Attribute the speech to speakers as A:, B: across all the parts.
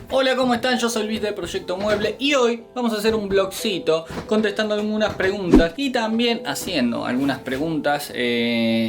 A: Hola, ¿cómo están? Yo soy Luis de Proyecto Mueble y hoy vamos a hacer un vlogcito contestando algunas preguntas y también haciendo algunas preguntas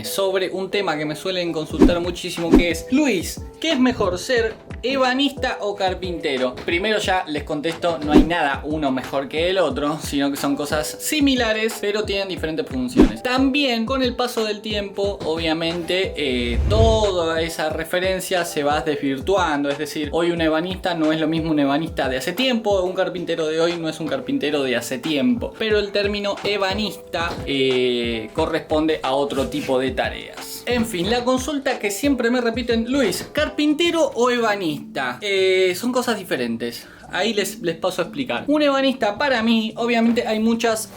A: sobre un tema que me suelen consultar muchísimo, que es: Luis, ¿qué es mejor, ser ebanista o carpintero? Primero ya les contesto, no hay nada uno mejor que el otro, sino que son cosas similares pero tienen diferentes funciones. También con el paso del tiempo, obviamente, toda esa referencia se va desvirtuando, es decir, hoy un ebanista no es lo mismo un ebanista de hace tiempo, un carpintero de hoy no es un carpintero de hace tiempo, pero el término ebanista corresponde a otro tipo de tareas. En fin, la consulta que siempre me repiten: Luis, ¿carpintero o ebanista? Son cosas diferentes. Ahí les paso a explicar. Un ebanista, para mí, obviamente hay muchas...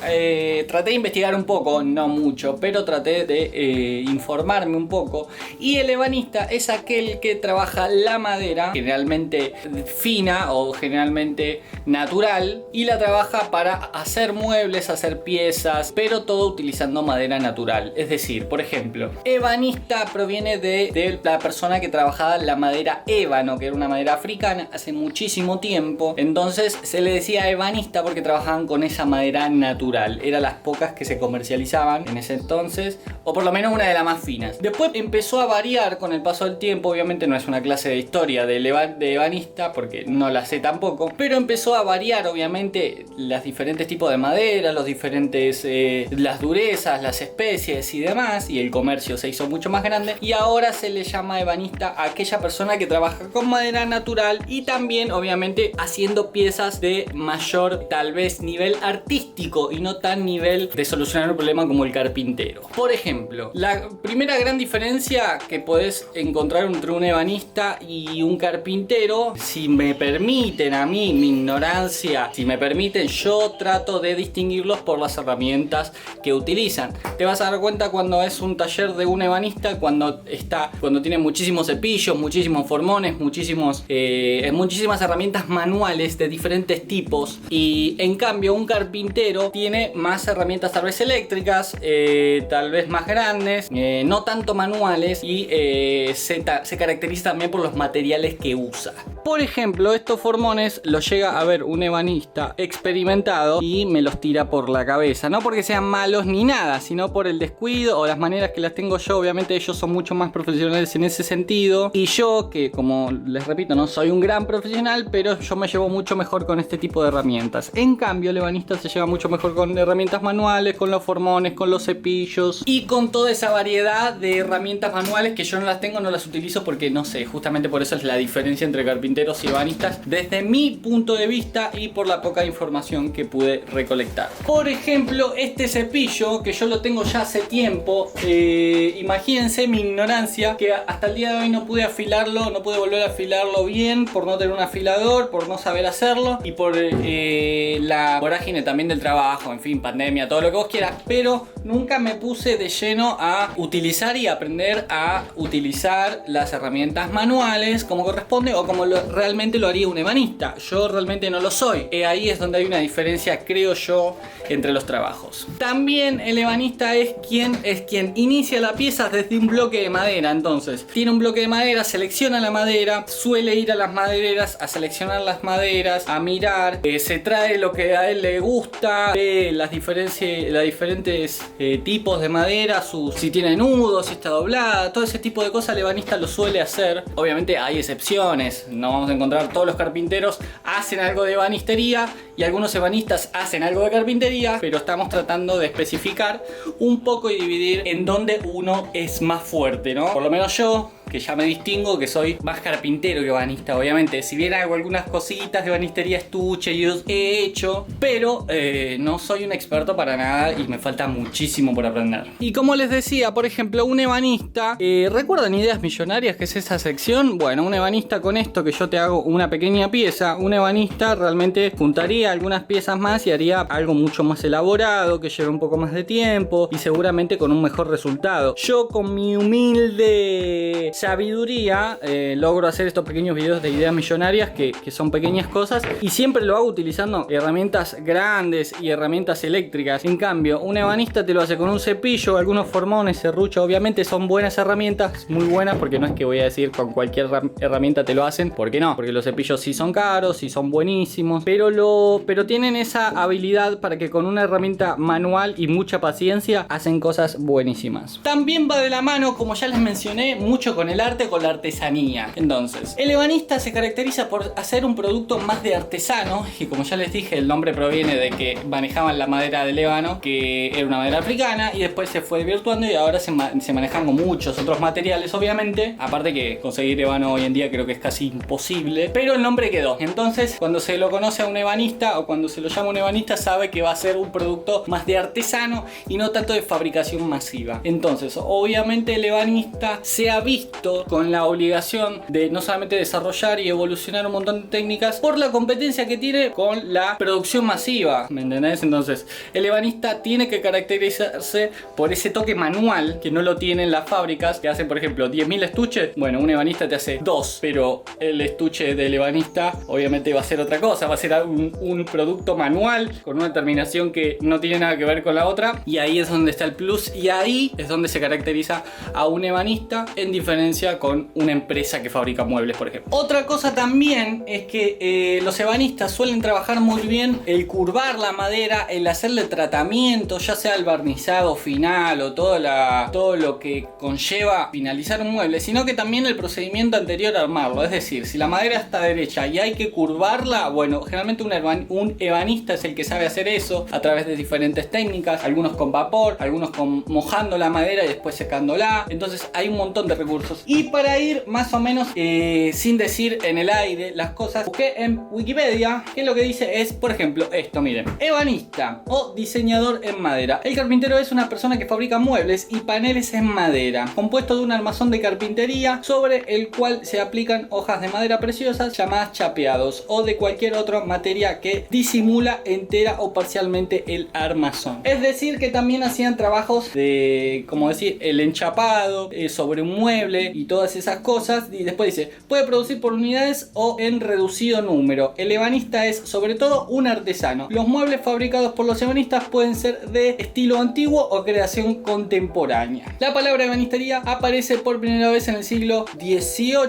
A: traté de investigar un poco, no mucho, pero traté de informarme un poco. Y el ebanista es aquel que trabaja la madera, generalmente fina o generalmente natural, y la trabaja para hacer muebles, hacer piezas, pero todo utilizando madera natural. Es decir, por ejemplo, ebanista proviene de la persona que trabajaba la madera ébano, que era una madera africana, hace muchísimo tiempo. Entonces se le decía ebanista porque trabajaban con esa madera natural. Eran las pocas que se comercializaban en ese entonces, o por lo menos una de las más finas. Después empezó a variar con el paso del tiempo. Obviamente no es una clase de historia de ebanista porque no la sé tampoco, pero empezó a variar obviamente los diferentes tipos de madera, los diferentes las durezas, las especies y demás, y el comercio se hizo mucho más grande, y ahora se le llama ebanista a aquella persona que trabaja con madera natural y también obviamente haciendo piezas de mayor, tal vez, nivel artístico y no tan nivel de solucionar un problema como el carpintero. Por ejemplo, la primera gran diferencia que podés encontrar entre un ebanista y un carpintero, si me permiten a mí, mi ignorancia, si me permiten, yo trato de distinguirlos por las herramientas que utilizan. Te vas a dar cuenta cuando es un taller de un ebanista, cuando tiene muchísimos cepillos, muchísimos formones, muchísimas herramientas manuales de diferentes tipos, y en cambio un carpintero tiene más herramientas, tal vez eléctricas, tal vez más grandes, no tanto manuales, y se caracteriza también por los materiales que usa. Por ejemplo, estos formones los llega a ver un ebanista experimentado y me los tira por la cabeza, no porque sean malos ni nada, sino por el descuido o las maneras que las tengo yo. Obviamente ellos son mucho más profesionales en ese sentido, y yo, que como les repito, no soy un gran profesional, pero yo me llevo mucho mejor con este tipo de herramientas. En cambio el ebanista se lleva mucho mejor con herramientas manuales, con los formones, con los cepillos y con toda esa variedad de herramientas manuales que yo no las tengo, no las utilizo porque no sé, justamente por eso es la diferencia entre carpinteros y ebanistas desde mi punto de vista y por la poca información que pude recolectar. Por ejemplo, este cepillo que yo lo tengo ya hace tiempo, imagínense mi ignorancia, que hasta el día de hoy no pude afilarlo, no pude volver a afilarlo bien por no tener un afilador, por no saber hacerlo y por la vorágine también del trabajo, en fin, pandemia, todo lo que vos quieras, pero nunca me puse de lleno a utilizar y aprender a utilizar las herramientas manuales como corresponde o como realmente lo haría un ebanista. Yo realmente no lo soy. Ahí es donde hay una diferencia, creo yo, entre los trabajos. También el ebanista es quien inicia la pieza desde un bloque de madera. Entonces tiene un bloque de madera, selecciona la madera, suele ir a las madereras a seleccionar las maderas, a mirar, se trae lo que a él le gusta, ve las diferentes tipos de madera, si tiene nudos, si está doblada, todo ese tipo de cosas el ebanista lo suele hacer. Obviamente hay excepciones, no vamos a encontrar todos los carpinteros hacen algo de ebanistería y algunos ebanistas hacen algo de carpintería, pero estamos tratando de especificar un poco y dividir en dónde uno es más fuerte, ¿no? Por lo menos yo, que ya me distingo, que soy más carpintero que ebanista, obviamente. Si bien hago algunas cositas de ebanistería, estuche y he hecho, pero no soy un experto para nada y me falta muchísimo por aprender. Y como les decía, por ejemplo, un ebanista, ¿recuerdan Ideas Millonarias, que es esa sección? Bueno, un ebanista, con esto que yo te hago una pequeña pieza, un ebanista realmente juntaría algunas piezas más y haría algo mucho más elaborado, que lleve un poco más de tiempo y seguramente con un mejor resultado. Yo, con mi humilde sabiduría logro hacer estos pequeños videos de ideas millonarias que son pequeñas cosas, y siempre lo hago utilizando herramientas grandes y herramientas eléctricas. En cambio, un ebanista te lo hace con un cepillo, algunos formones, serrucho. Obviamente son buenas herramientas, muy buenas, porque no es que voy a decir con cualquier herramienta te lo hacen, porque no, porque los cepillos sí son caros, sí son buenísimos, pero tienen esa habilidad para que con una herramienta manual y mucha paciencia hacen cosas buenísimas. También va de la mano, como ya les mencioné, mucho con el arte, con la artesanía. Entonces, el ebanista se caracteriza por hacer un producto más de artesano, y como ya les dije, el nombre proviene de que manejaban la madera del ébano, que era una madera africana, y después se fue desvirtuando y ahora se manejan con muchos otros materiales, obviamente. Aparte que conseguir ébano hoy en día creo que es casi imposible, pero el nombre quedó. Entonces, cuando se lo conoce a un ebanista o cuando se lo llama un ebanista, sabe que va a ser un producto más de artesano y no tanto de fabricación masiva. Entonces, obviamente el ebanista se ha visto con la obligación de no solamente desarrollar y evolucionar un montón de técnicas por la competencia que tiene con la producción masiva, ¿me entendés? Entonces, el ebanista tiene que caracterizarse por ese toque manual que no lo tienen las fábricas, que hacen, por ejemplo, 10.000 estuches. Bueno, un ebanista te hace 2, pero el estuche del ebanista obviamente va a ser otra cosa, va a ser un producto manual con una terminación que no tiene nada que ver con la otra, y ahí es donde está el plus, y ahí es donde se caracteriza a un ebanista en diferencia con una empresa que fabrica muebles, por ejemplo. Otra cosa también es que los ebanistas suelen trabajar muy bien el curvar la madera, el hacerle tratamiento, ya sea el barnizado final o todo lo que conlleva finalizar un mueble, sino que también el procedimiento anterior a armarlo. Es decir, si la madera está derecha y hay que curvarla, bueno, generalmente un ebanista es el que sabe hacer eso a través de diferentes técnicas, algunos con vapor, algunos con mojando la madera y después secándola. Entonces hay un montón de recursos. Y para ir más o menos sin decir en el aire las cosas, busqué en Wikipedia, que lo que dice es, por ejemplo, esto, miren: ebanista o diseñador en madera. El carpintero es una persona que fabrica muebles y paneles en madera, compuesto de un armazón de carpintería sobre el cual se aplican hojas de madera preciosas llamadas chapeados, o de cualquier otra materia que disimula entera o parcialmente el armazón. Es decir, que también hacían trabajos de, como decir, el enchapado sobre un mueble y todas esas cosas. Y después dice, puede producir por unidades o en reducido número. El ebanista es sobre todo un artesano. Los muebles fabricados por los ebanistas pueden ser de estilo antiguo o creación contemporánea. La palabra ebanistería aparece por primera vez en el siglo XVIII,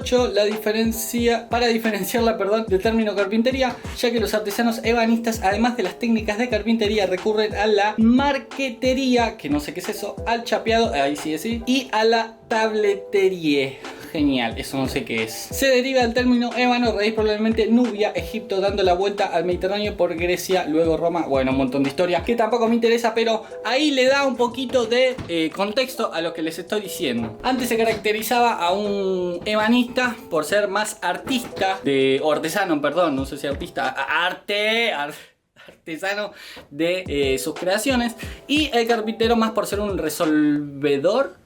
A: para diferenciarla del término carpintería, ya que los artesanos ebanistas, además de las técnicas de carpintería, recurren a la marquetería, que no sé qué es eso, al chapeado, ahí sí, y a la tabletería. Genial, eso no sé qué es. Se deriva del término ébano, raíz probablemente Nubia, Egipto, dando la vuelta al Mediterráneo por Grecia, luego Roma. Bueno, un montón de historia que tampoco me interesa, pero ahí le da un poquito de contexto a lo que les estoy diciendo. Antes se caracterizaba a un ebanista por ser más artista, o artesano, perdón, no sé si artista, artesano de sus creaciones, y el carpintero más por ser un resolvedor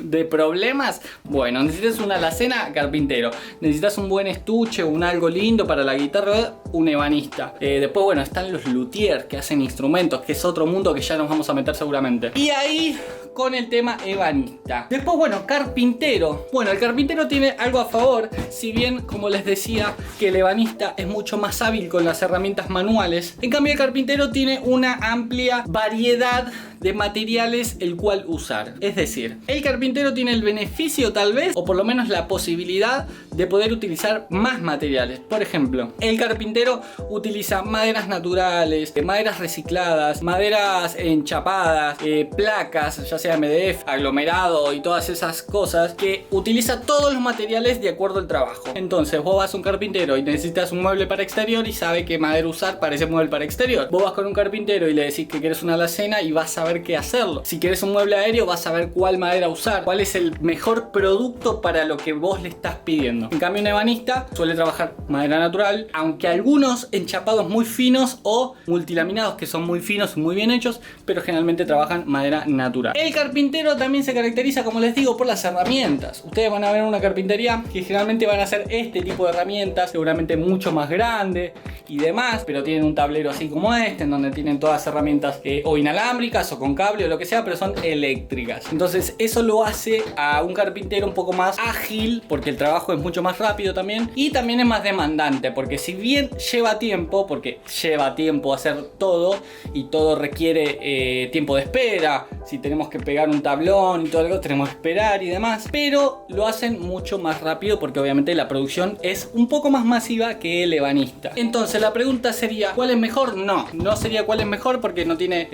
A: de problemas. Bueno, necesitas una alacena, carpintero. Necesitas un buen estuche, un algo lindo para la guitarra, un ebanista. Después, bueno, están los luthiers que hacen instrumentos, que es otro mundo que ya nos vamos a meter seguramente. Y ahí con el tema ebanista. Después, bueno, carpintero. Bueno, el carpintero tiene algo a favor, si bien, como les decía, que el ebanista es mucho más hábil con las herramientas manuales. En cambio, el carpintero tiene una amplia variedad de materiales el cual usar. Es decir, el carpintero tiene el beneficio, tal vez, o por lo menos la posibilidad de poder utilizar más materiales. Por ejemplo, el carpintero utiliza maderas naturales, maderas recicladas, maderas enchapadas, placas, ya sea MDF, aglomerado y todas esas cosas, que utiliza todos los materiales de acuerdo al trabajo. Entonces, vos vas a un carpintero y necesitas un mueble para exterior y sabe qué madera usar para ese mueble para exterior. Vos vas con un carpintero y le decís que quieres una alacena y vas a ver qué hacerlo. Si quieres un mueble aéreo, vas a ver cuál madera usar, cuál es el mejor producto para lo que vos le estás pidiendo. En cambio, un ebanista suele trabajar madera natural, aunque algunos enchapados muy finos o multilaminados que son muy finos y muy bien hechos, pero generalmente trabajan madera natural. El carpintero también se caracteriza, como les digo, por las herramientas. Ustedes van a ver una carpintería que generalmente van a hacer este tipo de herramientas, seguramente mucho más grande y demás, pero tienen un tablero así como este, en donde tienen todas herramientas o inalámbricas o o con cable o lo que sea, pero son eléctricas. Entonces eso lo hace a un carpintero un poco más ágil, porque el trabajo es mucho más rápido también, y también es más demandante, porque si bien lleva tiempo, porque lleva tiempo hacer todo y todo requiere tiempo de espera, si tenemos que pegar un tablón y todo algo tenemos que esperar y demás, pero lo hacen mucho más rápido porque obviamente la producción es un poco más masiva que el ebanista. Entonces la pregunta sería, ¿cuál es mejor? No sería cuál es mejor, porque no tiene,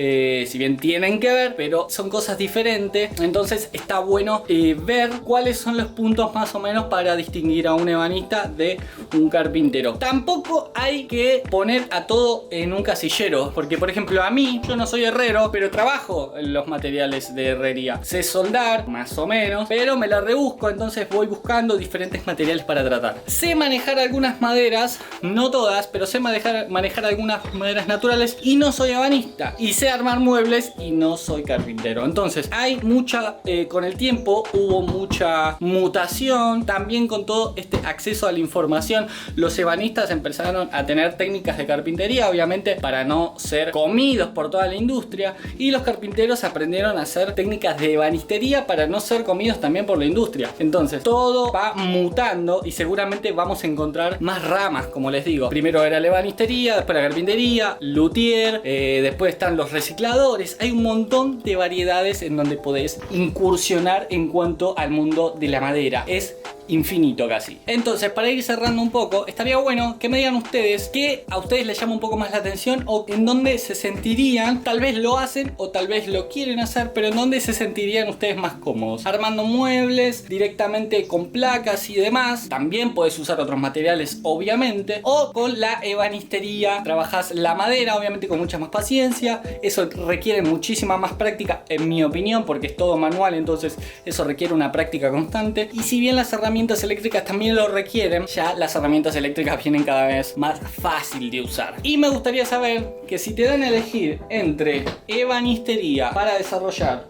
A: si bien tienen que ver, pero son cosas diferentes. Entonces está bueno ver cuáles son los puntos más o menos para distinguir a un ebanista de un carpintero. Tampoco hay que poner a todo en un casillero, porque por ejemplo a mí, yo no soy herrero, pero trabajo en los materiales de herrería. Sé soldar, más o menos, pero me la rebusco, entonces voy buscando diferentes materiales para tratar. Sé manejar algunas maderas, no todas, pero sé manejar algunas maderas naturales, y no soy ebanista. Y sé armar muebles y no soy carpintero. Entonces hay mucha, con el tiempo hubo mucha mutación, también con todo este acceso a la información. Los ebanistas empezaron a tener técnicas de carpintería, obviamente para no ser comidos por toda la industria, y los carpinteros aprendieron a hacer técnicas de ebanistería para no ser comidos también por la industria. Entonces todo va mutando y seguramente vamos a encontrar más ramas, como les digo. Primero era la ebanistería, después la carpintería, luthier, después están los recicladores. Hay un montón de variedades en donde podés incursionar en cuanto al mundo de la madera. Es infinito casi. Entonces, para ir cerrando un poco, estaría bueno que me digan ustedes qué a ustedes les llama un poco más la atención, o en dónde se sentirían, tal vez lo hacen o tal vez lo quieren hacer, pero en dónde se sentirían ustedes más cómodos. Armando muebles directamente con placas y demás. También puedes usar otros materiales, obviamente, o con la ebanistería trabajas la madera, obviamente con mucha más paciencia. Eso requiere muchísima más práctica, en mi opinión, porque es todo manual, entonces eso requiere una práctica constante. Y si bien las herramientas eléctricas también lo requieren, ya las herramientas eléctricas vienen cada vez más fácil de usar. Y me gustaría saber que si te dan a elegir entre ebanistería para desarrollar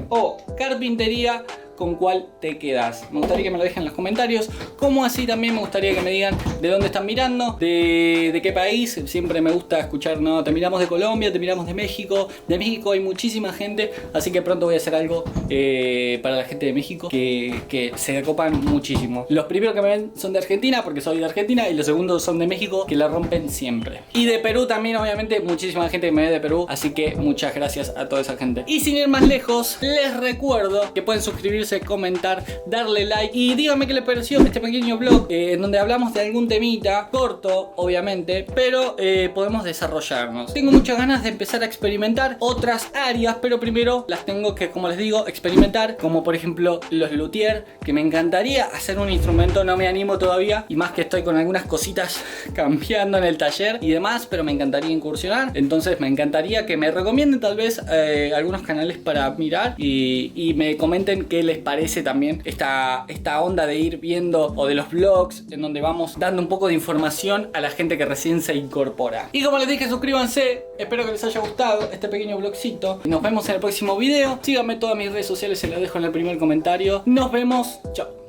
A: o carpintería, ¿con cuál te quedas? Me gustaría que me lo dejen en los comentarios. Como así también me gustaría que me digan de dónde están mirando, de qué país. Siempre me gusta escuchar, no, te miramos de Colombia, te miramos de México. De México hay muchísima gente, así que pronto voy a hacer algo para la gente de México que se acopan muchísimo. Los primeros que me ven son de Argentina, porque soy de Argentina, y los segundos son de México, que la rompen siempre. Y de Perú también, obviamente, muchísima gente que me ve de Perú, así que muchas gracias a toda esa gente. Y sin ir más lejos, les recuerdo que pueden suscribirse, comentar, darle like, y díganme qué les pareció este pequeño vlog en donde hablamos de algún temita corto, obviamente, pero podemos desarrollarnos. Tengo muchas ganas de empezar a experimentar otras áreas, pero primero las tengo que, como les digo, experimentar, como por ejemplo los luthier, que me encantaría hacer un instrumento. No me animo todavía, y más que estoy con algunas cositas cambiando en el taller y demás, pero me encantaría incursionar. Entonces me encantaría que me recomienden tal vez algunos canales para mirar, y me comenten qué les parece también esta onda de ir viendo, o de los vlogs en donde vamos dando un poco de información a la gente que recién se incorpora. Y como les dije, suscríbanse. Espero que les haya gustado este pequeño vlogcito. Nos vemos en el próximo video. Síganme, todas mis redes sociales se las dejo en el primer comentario. Nos vemos. Chao.